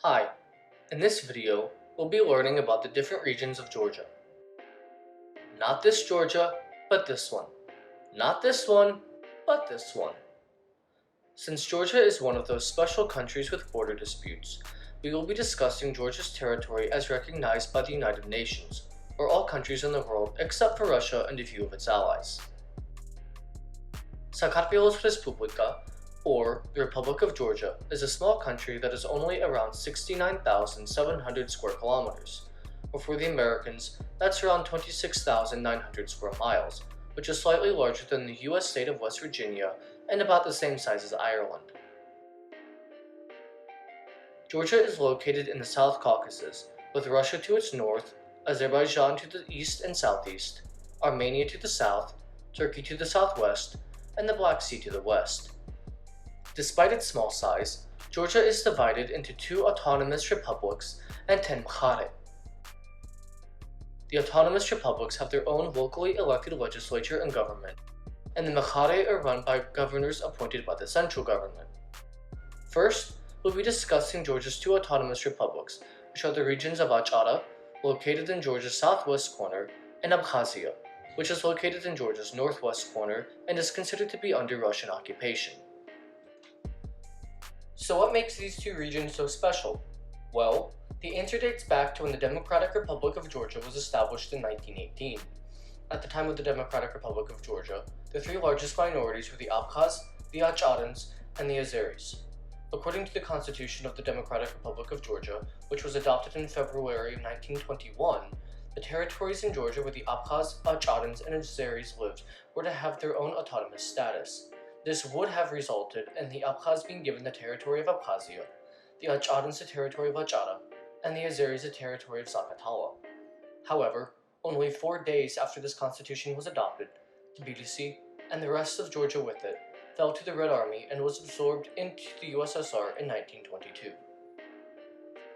Hi, in this video, we'll be learning about the different regions of Georgia. Not this Georgia, but this one. Not this one, but this one. Since Georgia is one of those special countries with border disputes, we will be discussing Georgia's territory as recognized by the United Nations, or all countries in the world except for Russia and a few of its allies. Sakartvelos Respublika, or the Republic of Georgia, is a small country that is only around 69,700 square kilometers, or for the Americans, that's around 26,900 square miles, which is slightly larger than the US state of West Virginia and about the same size as Ireland. Georgia is located in the South Caucasus, with Russia to its north, Azerbaijan to the east and southeast, Armenia to the south, Turkey to the southwest, and the Black Sea to the west. Despite its small size, Georgia is divided into 2 autonomous republics and 10 mkhare. The autonomous republics have their own locally elected legislature and government, and the mkhare are run by governors appointed by the central government. First, we'll be discussing Georgia's 2 autonomous republics, which are the regions of Adjara, located in Georgia's southwest corner, and Abkhazia, which is located in Georgia's northwest corner and is considered to be under Russian occupation. So what makes these 2 regions so special? Well, the answer dates back to when the Democratic Republic of Georgia was established in 1918. At the time of the Democratic Republic of Georgia, the 3 largest minorities were the Abkhaz, the Adjarans, and the Azeris. According to the Constitution of the Democratic Republic of Georgia, which was adopted in February of 1921, the territories in Georgia where the Abkhaz, Adjarans, and Azeris lived were to have their own autonomous status. This would have resulted in the Abkhaz being given the territory of Abkhazia, the Adjarans the territory of Adjara, and the Azeris the territory of Zaqatala. However, only 4 days after this constitution was adopted, Tbilisi, and the rest of Georgia with it, fell to the Red Army and was absorbed into the USSR in 1922.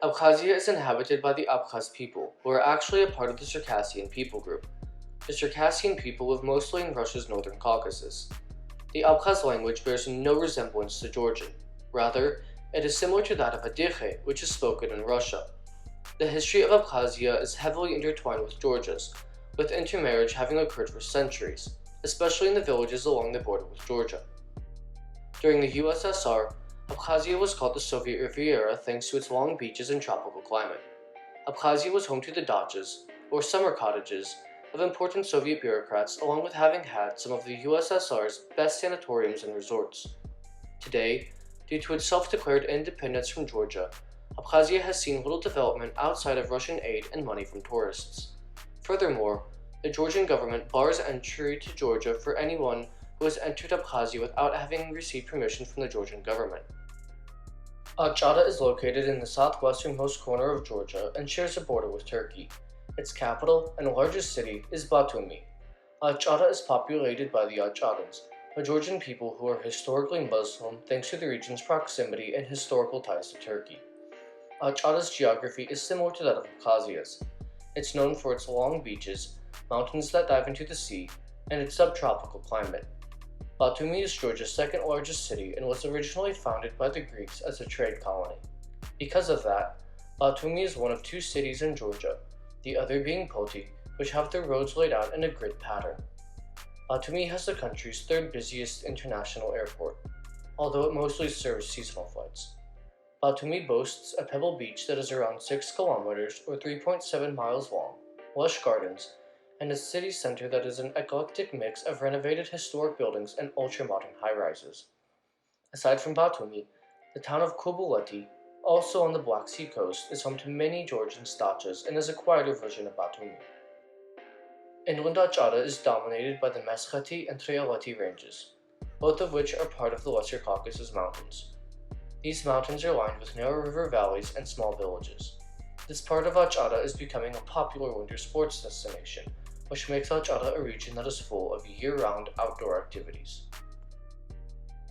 Abkhazia is inhabited by the Abkhaz people, who are actually a part of the Circassian people group. The Circassian people live mostly in Russia's northern Caucasus. The Abkhaz language bears no resemblance to Georgian. Rather, it is similar to that of Adjara, which is spoken in Russia. The history of Abkhazia is heavily intertwined with Georgia's, with intermarriage having occurred for centuries, especially in the villages along the border with Georgia. During the USSR, Abkhazia was called the Soviet Riviera thanks to its long beaches and tropical climate. Abkhazia was home to the dachas, or summer cottages, of important Soviet bureaucrats, along with having had some of the USSR's best sanatoriums and resorts. Today, due to its self-declared independence from Georgia, Abkhazia has seen little development outside of Russian aid and money from tourists. Furthermore, the Georgian government bars entry to Georgia for anyone who has entered Abkhazia without having received permission from the Georgian government. Adjara is located in the southwesternmost corner of Georgia and shares a border with Turkey. Its capital and largest city is Batumi. Adjara is populated by the Adjarans, a Georgian people who are historically Muslim thanks to the region's proximity and historical ties to Turkey. Adjara's geography is similar to that of Abkhazia's. It's known for its long beaches, mountains that dive into the sea, and its subtropical climate. Batumi is Georgia's second largest city and was originally founded by the Greeks as a trade colony. Because of that, Batumi is one of 2 cities in Georgia, the other being Poti, which have their roads laid out in a grid pattern. Batumi has the country's 3rd busiest international airport, although it mostly serves seasonal flights. Batumi boasts a pebble beach that is around 6 kilometers or 3.7 miles long, lush gardens, and a city center that is an eclectic mix of renovated historic buildings and ultra-modern high-rises. Aside from Batumi, the town of Kobuleti, also on the Black Sea coast, is home to many Georgian dachas and is a quieter version of Batumi. Inland Adjara is dominated by the Mtskheta and Trialeti ranges, both of which are part of the Lesser Caucasus Mountains. These mountains are lined with narrow river valleys and small villages. This part of Adjara is becoming a popular winter sports destination, which makes Adjara a region that is full of year-round outdoor activities.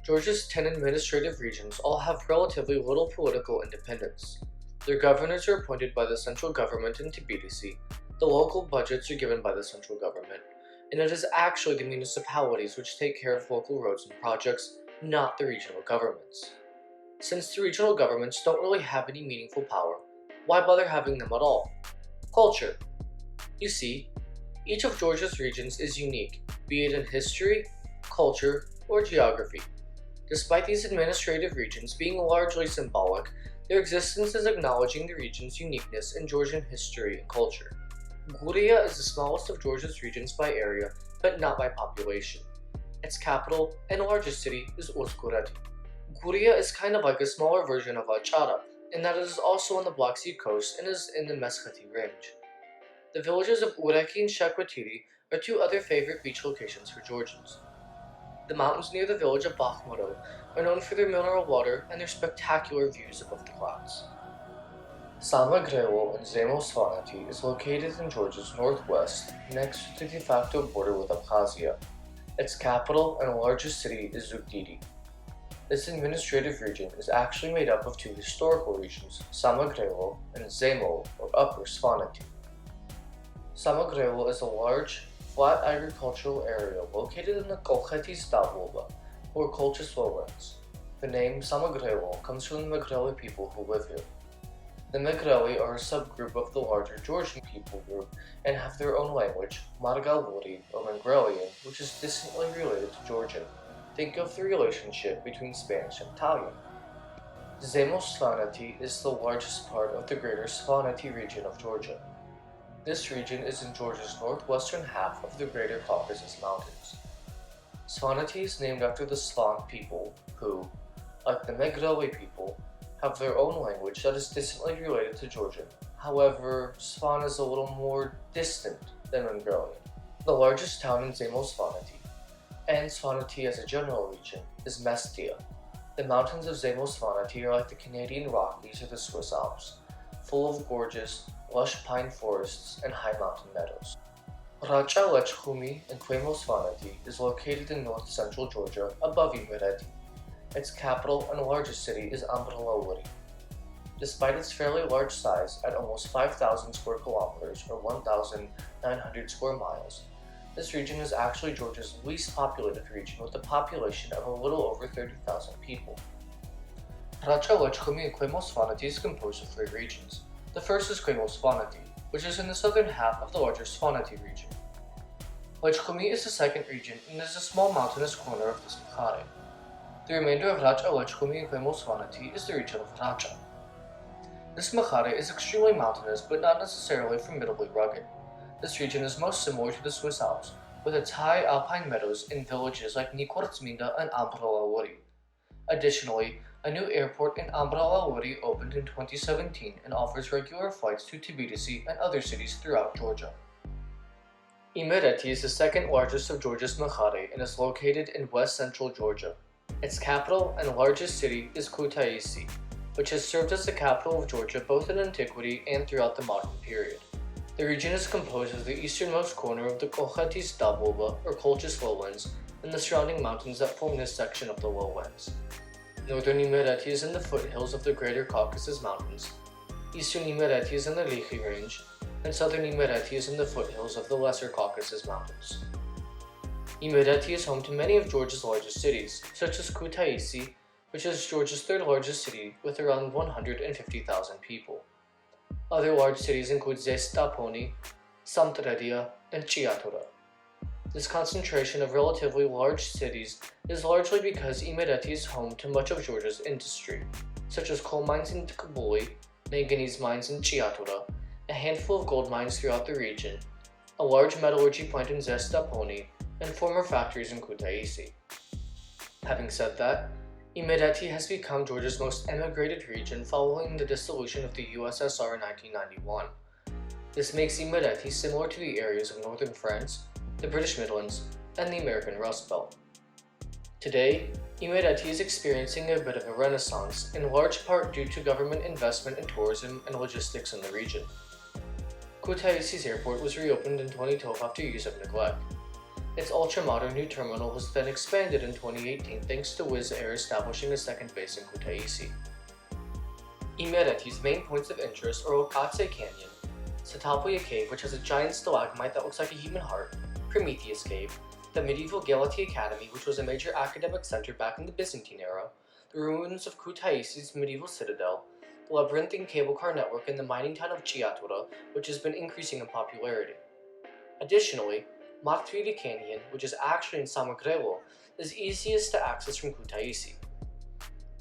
Georgia's 10 administrative regions all have relatively little political independence. Their governors are appointed by the central government in Tbilisi, the local budgets are given by the central government, and it is actually the municipalities which take care of local roads and projects, not the regional governments. Since the regional governments don't really have any meaningful power, why bother having them at all? Culture. You see, each of Georgia's regions is unique, be it in history, culture, or geography. Despite these administrative regions being largely symbolic, their existence is acknowledging the region's uniqueness in Georgian history and culture. Guria is the smallest of Georgia's regions by area, but not by population. Its capital and largest city is Imereti. Guria is kind of like a smaller version of Adjara, in that it is also on the Black Sea coast and is in the Mtskheta range. The villages of Imereti and Shakwatiri are two other favorite beach locations for Georgians. The mountains near the village of Bakhmuro are known for their mineral water and their spectacular views above the clouds. Samegrelo and Svaneti is located in Georgia's northwest, next to the de facto border with Abkhazia. Its capital and largest city is Tbilisi. This administrative region is actually made up of two historical regions, Samegrelo and Zemo, or Upper Svaneti. Samegrelo is a large, flat agricultural area located in the Kakheti Region, or Colchis lowlands. The name Samegrelo comes from the Megreli people who live here. The Megreli are a subgroup of the larger Georgian people group and have their own language, Margaluri or Megrelian, which is distantly related to Georgian. Think of the relationship between Spanish and Italian. Svaneti is the largest part of the greater Svaneti region of Georgia. This region is in Georgia's northwestern half of the Greater Caucasus Mountains. Svaneti is named after the Svan people who, like the Megreli people, have their own language that is distantly related to Georgian. However, Svan is a little more distant than Megrelian. The largest town in Svaneti, and Svaneti as a general region, is Mtskheta. The mountains of Svaneti are like the Canadian Rockies or the Swiss Alps, full of gorgeous, lush pine forests and high mountain meadows. Racha-Lechkhumi and Kvemo Kartli is located in north-central Georgia above Imereti. Its capital and largest city is Ambrolauri. Despite its fairly large size at almost 5,000 square kilometers or 1,900 square miles, this region is actually Georgia's least populated region with a population of a little over 30,000 people. Racha-Lechkhumi and Kvemo Kartli is composed of three regions. The first is Kvemo Kartli, which is in the southern half of the larger Svaneti region. Lechkhumi is the second region and is a small mountainous corner of this mkhare. The remainder of Racha-Lechkhumi and Kvemo Kartli is the region of Racha. This mkhare is extremely mountainous but not necessarily formidably rugged. This region is most similar to the Swiss Alps, with its high alpine meadows in villages like Nikwartsminda and Ambrolauri. Additionally, a new airport in Ambrolauri opened in 2017 and offers regular flights to Tbilisi and other cities throughout Georgia. Imereti is the second largest of Georgia's mkhare and is located in west-central Georgia. Its capital and largest city is Kutaisi, which has served as the capital of Georgia both in antiquity and throughout the modern period. The region is composed of the easternmost corner of the Kakheti Region, or Colchis lowlands, and the surrounding mountains that form this section of the lowlands. Northern Imereti is in the foothills of the Greater Caucasus Mountains, eastern Imereti is in the Racha Range, and southern Imereti is in the foothills of the Lesser Caucasus Mountains. Imereti is home to many of Georgia's largest cities, such as Kutaisi, which is Georgia's third largest city with around 150,000 people. Other large cities include Zestaponi, Samtskhe-Javakheti, and Cited. This concentration of relatively large cities is largely because Imereti is home to much of Georgia's industry, such as coal mines in Tbilisi, manganese mines in Cited, a handful of gold mines throughout the region, a large metallurgy plant in Zestaponi, and former factories in Kutaisi. Having said that, Imereti has become Georgia's most emigrated region following the dissolution of the USSR in 1991. This makes Imereti similar to the areas of northern France, the British Midlands, and the American Rust Belt. Today, Imereti is experiencing a bit of a renaissance, in large part due to government investment in tourism and logistics in the region. Kutaisi's airport was reopened in 2012 after years of neglect. Its ultra-modern new terminal was then expanded in 2018 thanks to Wizz Air establishing a second base in Kutaisi. Imereti's main points of interest are Okatse Canyon, Satapoya Cave, which has a giant stalagmite that looks like a human heart, Prometheus Cave, the medieval Galati Academy, which was a major academic center back in the Byzantine era, the ruins of Kutaisi's medieval citadel, the labyrinthine cable car network, and the mining town of Chiatura, which has been increasing in popularity. Additionally, Martiri Canyon, which is actually in Samegrelo, is easiest to access from Kutaisi.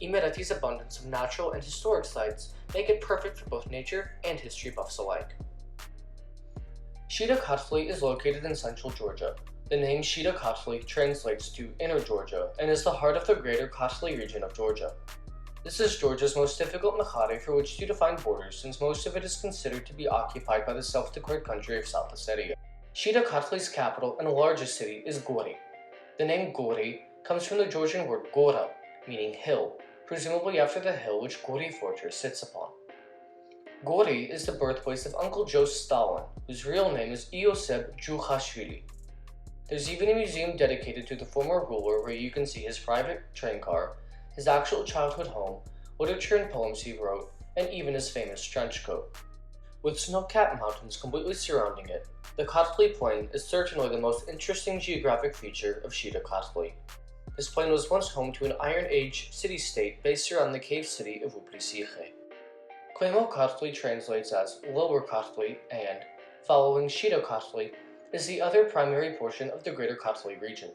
Imereti's abundance of natural and historic sites make it perfect for both nature and history buffs alike. Shida Kartli is located in central Georgia. The name Shida Kartli translates to Inner Georgia and is the heart of the greater Kartli region of Georgia. This is Georgia's most difficult mkhare for which to define borders, since most of it is considered to be occupied by the self-declared country of South Ossetia. Shida Kartli's capital and largest city is Gori. The name Gori comes from the Georgian word Gora, meaning hill, presumably after the hill which Gori fortress sits upon. Gori is the birthplace of Uncle Joe Stalin, whose real name is Ioseb Jukhashvili. There's even a museum dedicated to the former ruler where you can see his private train car, his actual childhood home, literature and poems he wrote, and even his famous trench coat. With snow-capped mountains completely surrounding it, the Kartli Plain is certainly the most interesting geographic feature of Shida Kartli. This plain was once home to an Iron Age city-state based around the cave city of Tbilisi. Kvemo Kartli translates as Lower Kartli and, following Shida Kartli, is the other primary portion of the greater Kartli region.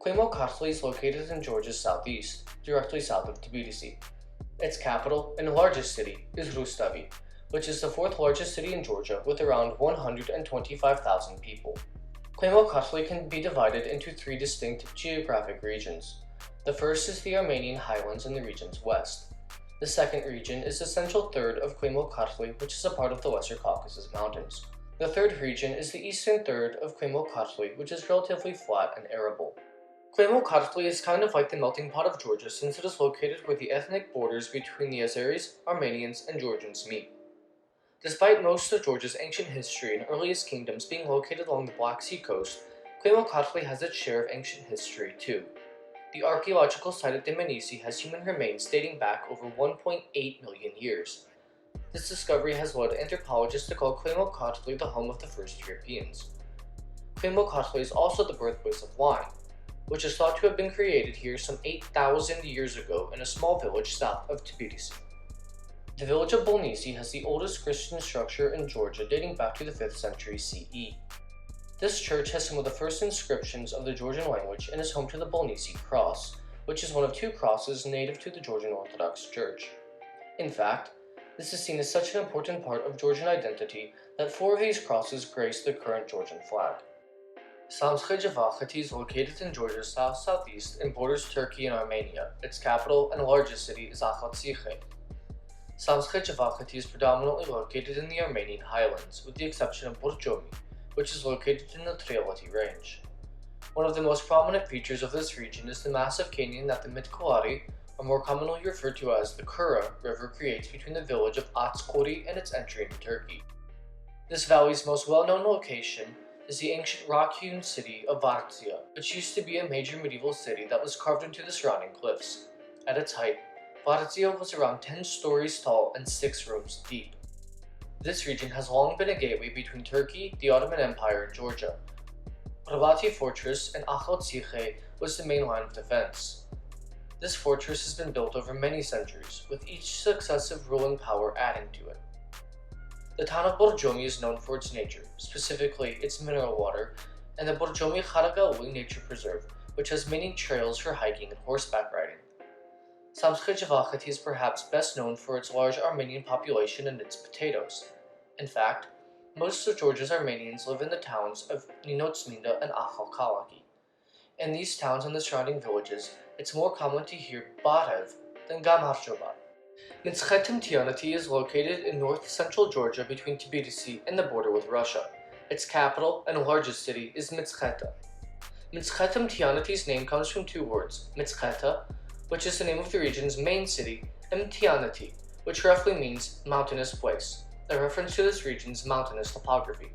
Kvemo Kartli is located in Georgia's southeast, directly south of Tbilisi. Its capital and largest city is Rustavi, which is the fourth largest city in Georgia with around 125,000 people. Kvemo Kartli can be divided into three distinct geographic regions. The first is the Armenian highlands in the region's west. The second region is the central third of Kvemo Kartli, which is a part of the Lesser Caucasus Mountains. The third region is the eastern third of Kvemo Kartli, which is relatively flat and arable. Kvemo Kartli is kind of like the melting pot of Georgia since it is located where the ethnic borders between the Azeris, Armenians, and Georgians meet. Despite most of Georgia's ancient history and earliest kingdoms being located along the Black Sea coast, Kvemo Kartli has its share of ancient history too. The archaeological site at Tbilisi has human remains dating back over 1.8 million years. This discovery has led anthropologists to call Kvemo Kartli the home of the first Europeans. Kvemo Kartli is also the birthplace of wine, which is thought to have been created here some 8,000 years ago in a small village south of Tbilisi. The village of Bolnisi has the oldest Christian structure in Georgia dating back to the 5th century CE. This church has some of the first inscriptions of the Georgian language and is home to the Bolnisi cross, which is one of two crosses native to the Georgian Orthodox Church. In fact, this is seen as such an important part of Georgian identity that 4 of these crosses grace the current Georgian flag. Samtskhe-Javakheti is located in Georgia's south-southeast and borders Turkey and Armenia. Its capital and largest city is Akhatsikhe. Samtskhe-Javakheti is predominantly located in the Armenian highlands, with the exception of Borjomi, which is located in the Trialeti range. One of the most prominent features of this region is the massive canyon that the mkhare, or more commonly referred to as the Kura River, creates between the village of Atskori and its entry into Turkey. This valley's most well-known location is the ancient rock-hewn city of Varzia, which used to be a major medieval city that was carved into the surrounding cliffs. At its height, Varzia was around 10 stories tall and 6 rooms deep. This region has long been a gateway between Turkey, the Ottoman Empire, and Georgia. Rabati Fortress and Akhatsikhe was the main line of defense. This fortress has been built over many centuries, with each successive ruling power adding to it. The town of Borjomi is known for its nature, specifically its mineral water, and the Borjomi Kharagauli Nature Preserve, which has many trails for hiking and horseback riding. Samtskhe-Javakheti is perhaps best known for its large Armenian population and its potatoes. In fact, most of Georgia's Armenians live in the towns of Ninotsminda and Akhalkalaki. In these towns and the surrounding villages, it's more common to hear Barev than Gamarjobat. Mtskheta-Mtianeti is located in north-central Georgia between Tbilisi and the border with Russia. Its capital and largest city is Mtskheta. Mtskheta-Mtianeti's name comes from 2 words, Mtskheta, which is the name of the region's main city, and Mtianeti, which roughly means mountainous place, a reference to this region's mountainous topography.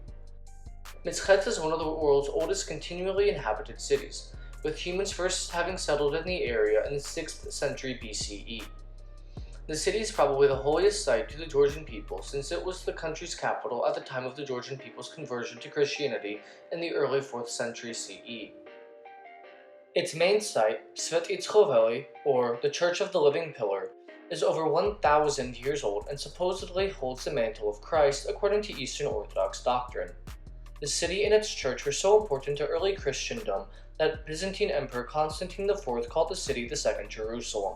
Mtskheta is one of the world's oldest continually inhabited cities, with humans first having settled in the area in the 6th century BCE. The city is probably the holiest site to the Georgian people since it was the country's capital at the time of the Georgian people's conversion to Christianity in the early 4th century CE. Its main site, Svetitskhoveli, or the Church of the Living Pillar, is over 1,000 years old and supposedly holds the mantle of Christ according to Eastern Orthodox doctrine. The city and its church were so important to early Christendom that Byzantine Emperor Constantine IV called the city the Second Jerusalem.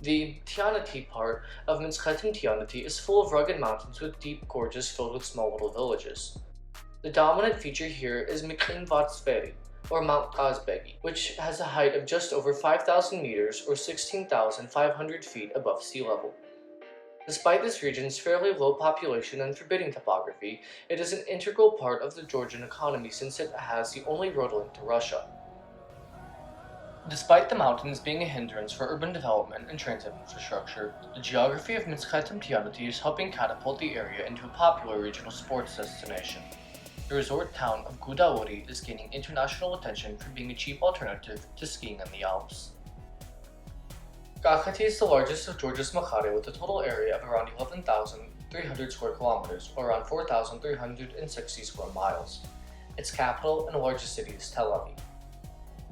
The Mtianeti part of Mtskheta-Mtianeti is full of rugged mountains with deep gorges filled with small little villages. The dominant feature here is Mkhare, or Mount Kazbegi, which has a height of just over 5,000 meters or 16,500 feet above sea level. Despite this region's fairly low population and forbidding topography, it is an integral part of the Georgian economy since it has the only road link to Russia. Despite the mountains being a hindrance for urban development and transit infrastructure, the geography of Mtskheta-Mtianeti is helping catapult the area into a popular regional sports destination. The resort town of Guria is gaining international attention for being a cheap alternative to skiing in the Alps. Kakheti is the largest of Georgia's mkhare with a total area of around 11,300 square kilometers, or around 4,360 square miles. Its capital and largest city is Tel Aviv.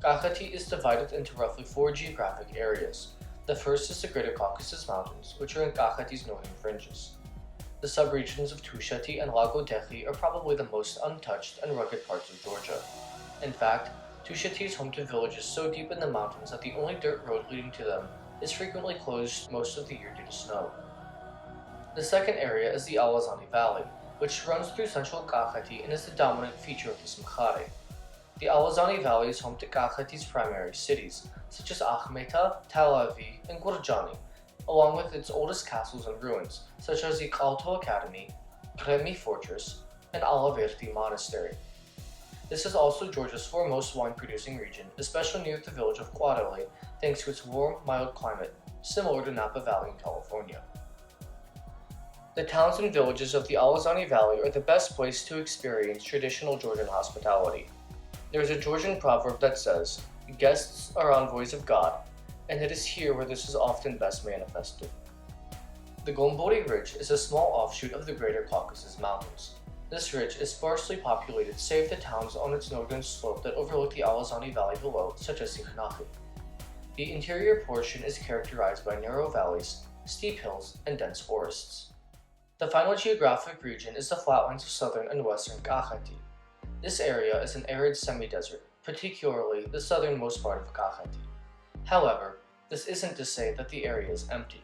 Kakheti is divided into roughly 4 geographic areas. The first is the Greater Caucasus Mountains, which are in Kakheti's northern fringes. The subregions of Tusheti and Lagodechi are probably the most untouched and rugged parts of Georgia. In fact, Tusheti is home to villages so deep in the mountains that the only dirt road leading to them is frequently closed most of the year due to snow. The second area is the Alazani Valley, which runs through central Kakheti and is the dominant feature of this mkhare. The Alazani Valley is home to Kakheti's primary cities, such as Akhmeta, Tel Aviv, and Gurjani, along with its oldest castles and ruins, such as the Kalto Academy, Kremi Fortress, and Alaverti Monastery. This is also Georgia's foremost wine-producing region, especially near the village of Guareli, thanks to its warm, mild climate, similar to Napa Valley in California. The towns and villages of the Alazani Valley are the best place to experience traditional Georgian hospitality. There is a Georgian proverb that says, "Guests are envoys of God," and it is here where this is often best manifested. The Gombori Ridge is a small offshoot of the Greater Caucasus Mountains. This ridge is sparsely populated save the towns on its northern slope that overlook the Alazani Valley below, such as Sikhnaki. The interior portion is characterized by narrow valleys, steep hills, and dense forests. The final geographic region is the flatlands of southern and western Kakheti. This area is an arid semi-desert, particularly the southernmost part of Kakheti. However, this isn't to say that the area is empty.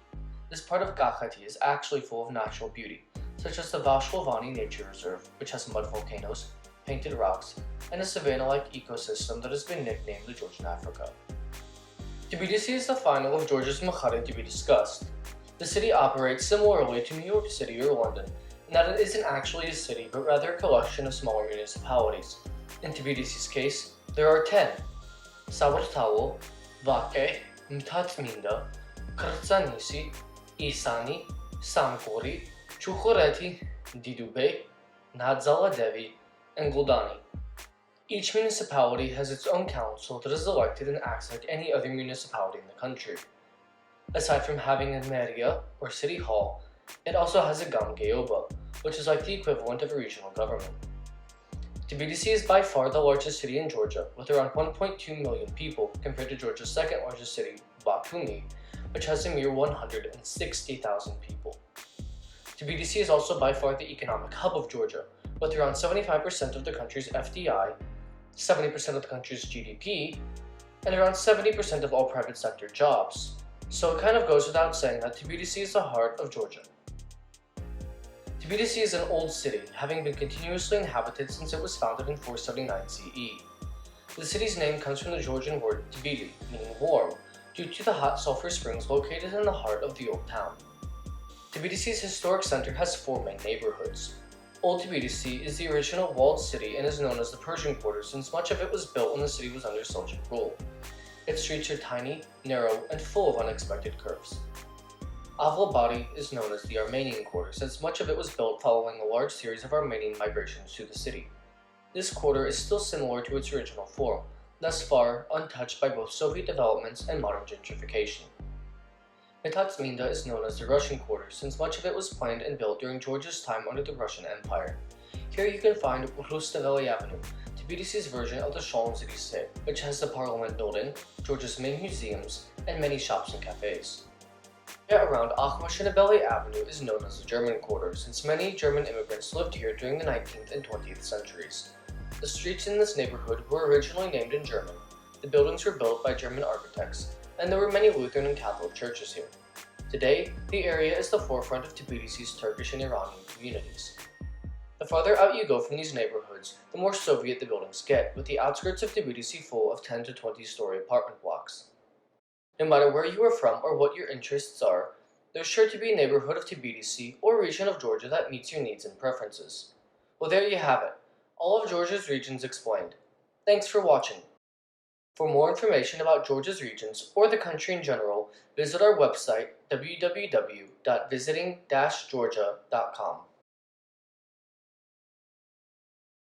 This part of Kakheti is actually full of natural beauty, such as the Vashlovani Nature Reserve, which has mud volcanoes, painted rocks, and a savanna-like ecosystem that has been nicknamed the Georgian Africa. Tbilisi is the final of Georgia's mkhare to be discussed. The city operates similarly to New York City or London, in that it isn't actually a city but rather a collection of smaller municipalities. In Tbilisi's case, there are 10: Savartalo, Vake, Mtatminda, Krtsanisi, Isani, Samgori, Chukhoreti, Didube, Nadzaladevi, and Goldani. Each municipality has its own council that is elected and acts like any other municipality in the country. Aside from having a meria, or city hall, it also has a gamgeoba, which is like the equivalent of a regional government. Tbilisi is by far the largest city in Georgia, with around 1.2 million people compared to Georgia's second largest city, Batumi, which has a mere 160,000 people. Tbilisi is also by far the economic hub of Georgia, with around 75% of the country's FDI, 70% of the country's GDP, and around 70% of all private sector jobs. So it kind of goes without saying that Tbilisi is the heart of Georgia. Tbilisi is an old city, having been continuously inhabited since it was founded in 479 CE. The city's name comes from the Georgian word Tbili, meaning warm, due to the hot sulfur springs located in the heart of the old town. Tbilisi's historic center has 4 main neighborhoods. Old Tbilisi is the original walled city and is known as the Persian Quarter since much of it was built when the city was under Seljuk rule. Its streets are tiny, narrow, and full of unexpected curves. Avlabadi is known as the Armenian Quarter since much of it was built following a large series of Armenian migrations to the city. This quarter is still similar to its original form, thus far untouched by both Soviet developments and modern gentrification. Mtskheta-Mtianeti is known as the Russian Quarter since much of it was planned and built during Georgia's time under the Russian Empire. Here you can find Rustaveli Avenue, Tbilisi's version of the Champs-Élysées, which has the Parliament building, Georgia's main museums, and many shops and cafes. The area around Akhmashinabeli Avenue is known as the German Quarter, since many German immigrants lived here during the 19th and 20th centuries. The streets in this neighborhood were originally named in German, the buildings were built by German architects, and there were many Lutheran and Catholic churches here. Today, the area is the forefront of Tbilisi's Turkish and Iranian communities. The farther out you go from these neighborhoods, the more Soviet the buildings get, with the outskirts of Tbilisi full of 10 to 20-story apartment blocks. No matter where you are from or what your interests are, there's sure to be a neighborhood of Tbilisi or region of Georgia that meets your needs and preferences. Well, there you have it, all of Georgia's regions explained. Thanks for watching. For more information about Georgia's regions or the country in general, visit our website www.visiting-georgia.com.